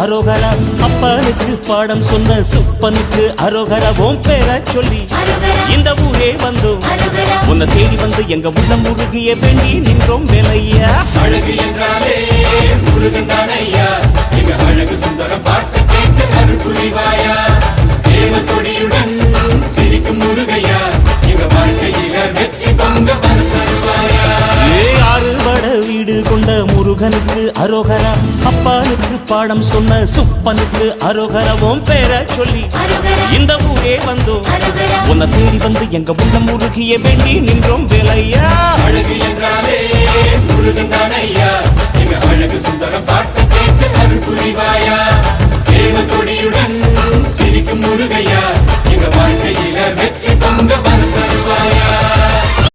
அரோகரா, அப்பனுக்கு பாடம் சொன்ன சுப்பனுக்கு அரோகரா. உன் பேர சொல்லி இந்த ஊரே வந்தோம், உன்னை தேடி வந்து எங்க உள்ளம் முருகிய வேண்டி நின்றோம் வேலையா. அழகு என்றாலே முருகன் தானையா, எங்க அழகு சுந்தரம் பாட்டு கேட்டு அருள் புரிவாயா. சேவல் கொடியுடன் சிரிக்கும் முருகையா, எங்க வாழ்க்கையில வெற்றி பொங்க தருவாயா. ஆறுபட வீடு கொண்ட முருகனுக்கு அரோகரா, அப்பனுக்கு பாடம் சொன்ன சுப்பனுக்கு அரோகரா. உன் பேர சொல்லி இந்த ஊரே வந்தோம், உன்னை தேடி வந்து எங்க உள்ளம் முருகிய வேண்டி நின்றோம் வேலையா. அழகு என்றாலே முருகன் தானையா, எங்க அழகு சுந்தரம் பாட்டு கேட்டு அருள் புரிவாயா. சேவல் கொடியுடன் சிரிக்கும் முருகையா,